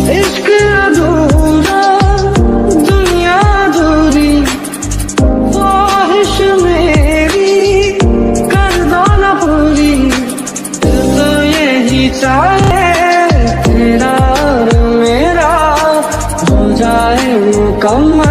इश्क अधूरा दुनिया अधूरी, ख्वाहिश मेरी कर दो न पूरी। दिल तो यही चाहे तेरा और मेरा हो जाए मुकम्मल।